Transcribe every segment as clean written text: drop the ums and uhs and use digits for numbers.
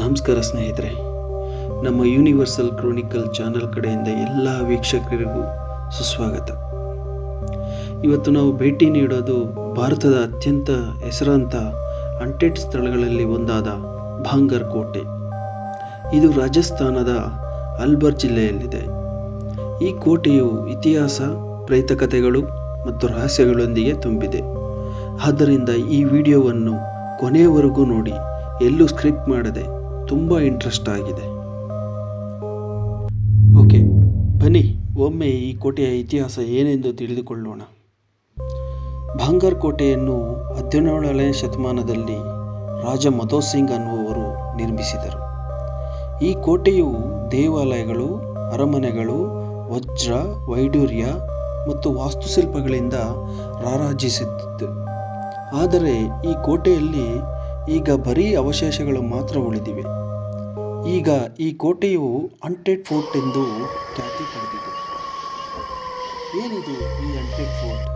ನಮಸ್ಕಾರ ಸ್ನೇಹಿತರೆ, ನಮ್ಮ ಯೂನಿವರ್ಸಲ್ ಕ್ರಾನಿಕಲ್ ಚಾನೆಲ್ ಕಡೆಯಿಂದ ಎಲ್ಲ ವೀಕ್ಷಕರಿಗೂ ಸುಸ್ವಾಗತ. ಇವತ್ತು ನಾವು ಭೇಟಿ ನೀಡೋದು ಭಾರತದ ಅತ್ಯಂತ ಹೆಸರಾಂತ ಅಂಟೆಡ್ ಸ್ಥಳಗಳಲ್ಲಿ ಒಂದಾದ ಭಾಂಗರ್ ಕೋಟೆ. ಇದು ರಾಜಸ್ಥಾನದ ಅಲ್ವರ್ ಜಿಲ್ಲೆಯಲ್ಲಿದೆ. ಈ ಕೋಟೆಯು ಇತಿಹಾಸ, ಪ್ರೇತಕಥೆಗಳು ಮತ್ತು ರಹಸ್ಯಗಳೊಂದಿಗೆ ತುಂಬಿದೆ. ಆದ್ದರಿಂದ ಈ ವಿಡಿಯೋವನ್ನು ಕೊನೆಯವರೆಗೂ ನೋಡಿ, ಎಲ್ಲೂ ಸ್ಕ್ರಿಪ್ಟ್ ಮಾಡದೆ. ತುಂಬ ಇಂಟ್ರೆಸ್ಟ್ ಆಗಿದೆ. ಓಕೆ, ಬನ್ನಿ ಒಮ್ಮೆ ಈ ಕೋಟೆಯ ಇತಿಹಾಸ ಏನೆಂದು ತಿಳಿದುಕೊಳ್ಳೋಣ. ಭಾಂಗರ್ ಕೋಟೆಯನ್ನು 17ನೇ ಶತಮಾನದಲ್ಲಿ ರಾಜ ಮಧೋತ್ ಸಿಂಗ್ ಅನ್ನುವರು ನಿರ್ಮಿಸಿದರು. ಈ ಕೋಟೆಯು ದೇವಾಲಯಗಳು, ಅರಮನೆಗಳು, ವಜ್ರ, ವೈಡೂರ್ಯ ಮತ್ತು ವಾಸ್ತುಶಿಲ್ಪಗಳಿಂದ ರಾರಾಜಿಸುತ್ತಿತ್ತು. ಆದರೆ ಈ ಕೋಟೆಯಲ್ಲಿ ಈಗ ಬರೀ ಅವಶೇಷಗಳು ಮಾತ್ರ ಉಳಿದಿವೆ. ಈಗ ಈ ಕೋಟೆಯು ಅಂಟೆಡ್ ಫೋರ್ಟ್ ಎಂದು ಖ್ಯಾತಿ ಪಡೆದಿದೆ. ಏನಿದು ಈ ಅಂಟೆಡ್ ಫೋರ್ಟ್?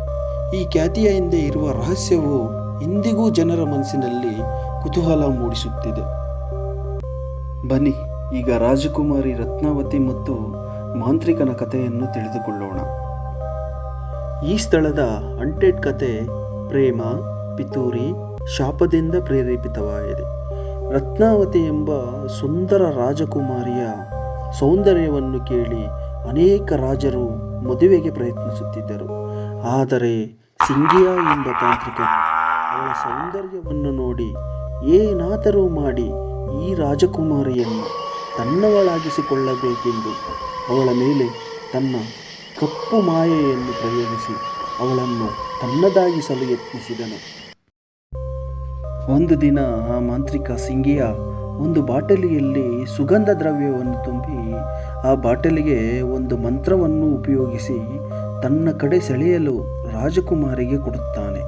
ಈ ಖ್ಯಾತಿಯ ಹಿಂದೆ ಇರುವ ರಹಸ್ಯವು ಇಂದಿಗೂ ಜನರ ಮನಸ್ಸಿನಲ್ಲಿ ಕುತೂಹಲ ಮೂಡಿಸುತ್ತಿದೆ. ಬನ್ನಿ ಈಗ ರಾಜಕುಮಾರಿ ರತ್ನಾವತಿ ಮತ್ತು ಮಾಂತ್ರಿಕನ ಕಥೆಯನ್ನು ತಿಳಿದುಕೊಳ್ಳೋಣ. ಈ ಸ್ಥಳದ ಅಂಟೆಡ್ ಕಥೆ ಪ್ರೇಮ, ಪಿತೂರಿ, ಶಾಪದಿಂದ ಪ್ರೇರೇಪಿತವಾಗಿದೆ. ರತ್ನಾವತಿ ಎಂಬ ಸುಂದರ ರಾಜಕುಮಾರಿಯ ಸೌಂದರ್ಯವನ್ನು ಕೇಳಿ ಅನೇಕ ರಾಜರು ಮದುವೆಗೆ ಪ್ರಯತ್ನಿಸುತ್ತಿದ್ದರು. ಆದರೆ ಸಿಂಗಿಯಾ ಎಂಬ ತಾಂತ್ರಿಕನು ಅವಳ ಸೌಂದರ್ಯವನ್ನು ನೋಡಿ ಏನಾದರೂ ಮಾಡಿ ಈ ರಾಜಕುಮಾರಿಯನ್ನು ತನ್ನವಳಾಗಿಸಿಕೊಳ್ಳಬೇಕೆಂದು ಅವಳ ಮೇಲೆ ತನ್ನ ಕಪ್ಪು ಮಾಯೆಯನ್ನು ಪ್ರಯೋಗಿಸಿ ಅವಳನ್ನು ತನ್ನದಾಗಿಸಲು ಯತ್ನಿಸಿದನು. ಒಂದು ದಿನ ಆ ಮಾಂತ್ರಿಕ ಸಿಂಗಿಯಾ ಒಂದು ಬಾಟಲಿಯಲ್ಲಿ ಸುಗಂಧ ದ್ರವ್ಯವನ್ನು ತುಂಬಿ ಆ ಬಾಟಲಿಗೆ ಒಂದು ಮಂತ್ರವನ್ನು ಉಪಯೋಗಿಸಿ ತನ್ನ ಕಡೆ ಸೆಳೆಯಲು ರಾಜಕುಮಾರಿಗೆ ಕೊಡುತ್ತಾನೆ.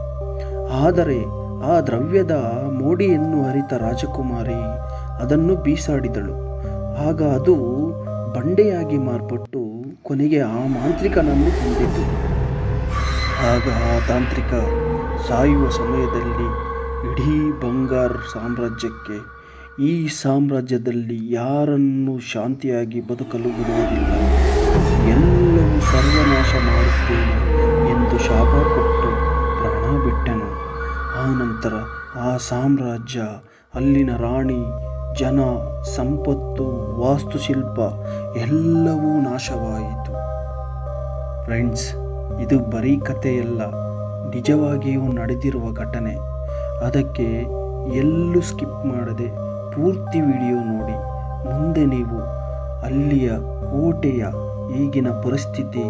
ಆದರೆ ಆ ದ್ರವ್ಯದ ಮೋಡಿಯನ್ನು ಅರಿತ ರಾಜಕುಮಾರಿ ಅದನ್ನು ಬೀಸಾಡಿದಳು. ಆಗ ಅದು ಬಂಡೆಯಾಗಿ ಮಾರ್ಪಟ್ಟು ಕೊನೆಗೆ ಆ ಮಾಂತ್ರಿಕನನ್ನು ಕೊಂದಿತು. ಆಗ ಆ ತಾಂತ್ರಿಕ ಸಾಯುವ ಸಮಯದಲ್ಲಿ ಇಡೀ ಬಂಗಾರ್ ಸಾಮ್ರಾಜ್ಯಕ್ಕೆ, ಈ ಸಾಮ್ರಾಜ್ಯದಲ್ಲಿ ಯಾರನ್ನು ಶಾಂತಿಯಾಗಿ ಬದುಕಲು ಬಿಡುವುದಿಲ್ಲ, ಎಲ್ಲವೂ ಸರ್ವನಾಶ ಮಾಡುತ್ತೇನೆ ಎಂದು ಶಾಪ ಕೊಟ್ಟು ಪ್ರಾಣ ಬಿಟ್ಟನು. ಆ ನಂತರ ಆ ಸಾಮ್ರಾಜ್ಯ, ಅಲ್ಲಿನ ರಾಣಿ, ಜನ, ಸಂಪತ್ತು, ವಾಸ್ತುಶಿಲ್ಪ ಎಲ್ಲವೂ ನಾಶವಾಯಿತು. ಫ್ರೆಂಡ್ಸ್, ಇದು ಬರೀ ಕಥೆಯಲ್ಲ, ನಿಜವಾಗಿಯೂ ನಡೆದಿರುವ ಘಟನೆ. ಅದಕ್ಕೆ ಎಲ್ಲೂ ಸ್ಕಿಪ್ ಮಾಡದೆ ಪೂರ್ತಿ ವಿಡಿಯೋ ನೋಡಿ. ಮುಂದೆ ನೀವು ಅಲ್ಲಿಯ ಕೋಟೆಯ ಈಗಿನ ಪರಿಸ್ಥಿತಿ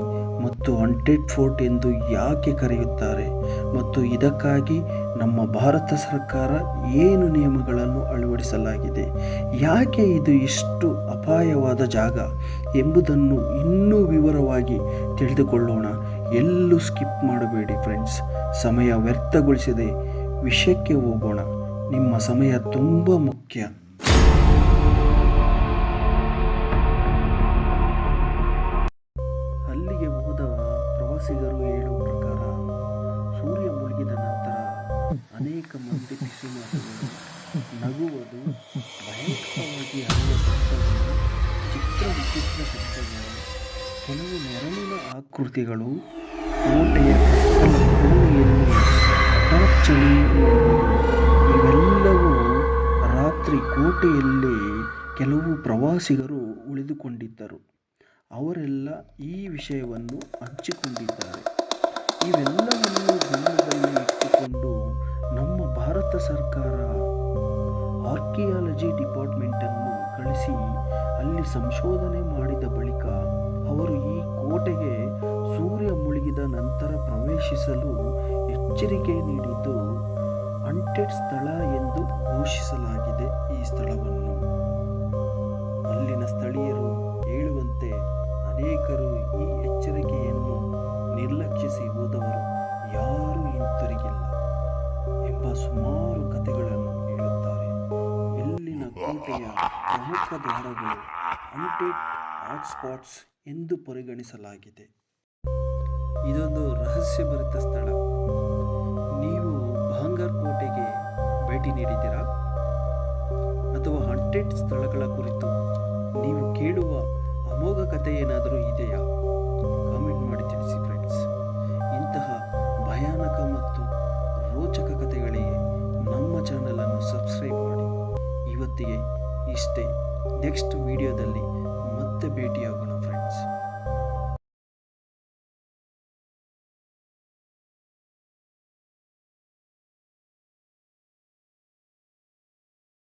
ಮತ್ತು ಅಂಟೆಡ್ ಫೋರ್ಟ್ ಎಂದು ಯಾಕೆ ಕರೆಯುತ್ತಾರೆ ಮತ್ತು ಇದಕ್ಕಾಗಿ ನಮ್ಮ ಭಾರತ ಸರ್ಕಾರ ಏನು ನಿಯಮಗಳನ್ನು ಅಳವಡಿಸಲಾಗಿದೆ, ಯಾಕೆ ಇದು ಇಷ್ಟು ಅಪಾಯವಾದ ಜಾಗ ಎಂಬುದನ್ನು ಇನ್ನೂ ವಿವರವಾಗಿ ತಿಳಿದುಕೊಳ್ಳೋಣ. ಎಲ್ಲೂ ಸ್ಕಿಪ್ ಮಾಡಬೇಡಿ ಫ್ರೆಂಡ್ಸ್. ಸಮಯ ವ್ಯರ್ಥಗೊಳಿಸದೆ ವಿಷಯಕ್ಕೆ ಹೋಗೋಣ. ನಿಮ್ಮ ಸಮಯ ತುಂಬ ಮುಖ್ಯ. ಅಲ್ಲಿಗೆ ಹೋದ ಪ್ರವಾಸಿಗರು ಹೇಳುವ ಪ್ರಕಾರ ಸೂರ್ಯ ಮುಳುಗಿದ ನಂತರ ಅನೇಕ ಮಂದಿ ಪಿಸುಮಾತುಗಳು, ನಗುವುದು, ಭಯಂಕರವಾಗಿ ಹರಿಯುವ ಶಬ್ದಗಳು, ವಿಚಿತ್ರ ಶಬ್ದಗಳು, ಕೆಲವು ನೆರಳಿನ ಆಕೃತಿಗಳು, ಕೋಟೆಯ ಕೋಣೆಯಲ್ಲಿ ಚಳಿ, ಇವೆಲ್ಲವೂ ರಾತ್ರಿ ಕೋಟೆಯಲ್ಲಿ ಕೆಲವು ಪ್ರವಾಸಿಗರು ಉಳಿದುಕೊಂಡಿದ್ದರು. ಅವರೆಲ್ಲ ಈ ವಿಷಯವನ್ನು ಹಂಚಿಕೊಂಡಿದ್ದಾರೆ. ಇವೆಲ್ಲವನ್ನು ಗಮನದಲ್ಲಿ ಇಟ್ಟುಕೊಂಡು ನಮ್ಮ ಭಾರತ ಸರ್ಕಾರ ಆರ್ಕಿಯಾಲಜಿ ಡಿಪಾರ್ಟ್ಮೆಂಟನ್ನು ಕಳಿಸಿ ಅಲ್ಲಿ ಸಂಶೋಧನೆ ಮಾಡಿದ ಬಳಿಕ ಅವರು ಈ ಕೋಟೆಗೆ ಸೂರ್ಯ ಮುಳುಗಿದ ನಂತರ ಪ್ರವೇಶಿಸಲು ಎಚ್ಚರಿಕೆ ನೀಡಿದ್ದು ಅಂಟೆಡ್ ಸ್ಥಳ ಎಂದು ಘೋಷಿಸಲಾಗಿದೆ. ಈ ಸ್ಥಳವನ್ನು ಅಲ್ಲಿನ ಸ್ಥಳೀಯರು ಹೇಳುವಂತೆ ಅನೇಕರು ಈ ಎಚ್ಚರಿಕೆಯನ್ನು ನಿರ್ಲಕ್ಷಿಸಿ ಹೋದವರು ಯಾರೂ ಹಿಂತಿರುಗಿಲ್ಲ ಎಂಬ ಸುಮಾರು ಕಥೆಗಳನ್ನು ಹೇಳುತ್ತಾರೆ. ಇಲ್ಲಿನ ಕೋಟೆಯ ಪ್ರಮುಖ ದ್ವಾರಗಳು ಅಂಟೆಡ್ ಹಾಟ್ಸ್ಪಾಟ್ಸ್ ಎಂದು ಪರಿಗಣಿಸಲಾಗಿದೆ. ಇದೊಂದು ರಹಸ್ಯಭರಿತ ಸ್ಥಳ. ನೀವು ಭಾಂಗರ್ ಕೋಟೆಗೆ ಭೇಟಿ ನೀಡಿದ್ದೀರಾ ಅಥವಾ ಹಾಂಟೆಡ್ ಸ್ಥಳಗಳ ಕುರಿತು ನೀವು ಕೇಳುವ ಅಮೋಘ ಕಥೆ ಏನಾದರೂ ಇದೆಯಾ? ಕಾಮೆಂಟ್ ಮಾಡಿ ತಿಳಿಸಿ ಫ್ರೆಂಡ್ಸ್. ಇಂತಹ ಭಯಾನಕ ಮತ್ತು ರೋಚಕ ಕಥೆಗಳಿಗೆ ನಮ್ಮ ಚಾನಲನ್ನು ಸಬ್ಸ್ಕ್ರೈಬ್ ಮಾಡಿ. ಇವತ್ತಿಗೆ ಇಷ್ಟೇ. ನೆಕ್ಸ್ಟ್ ವಿಡಿಯೋದಲ್ಲಿ ಮತ್ತೆ ಭೇಟಿಯಾಗೋಣ.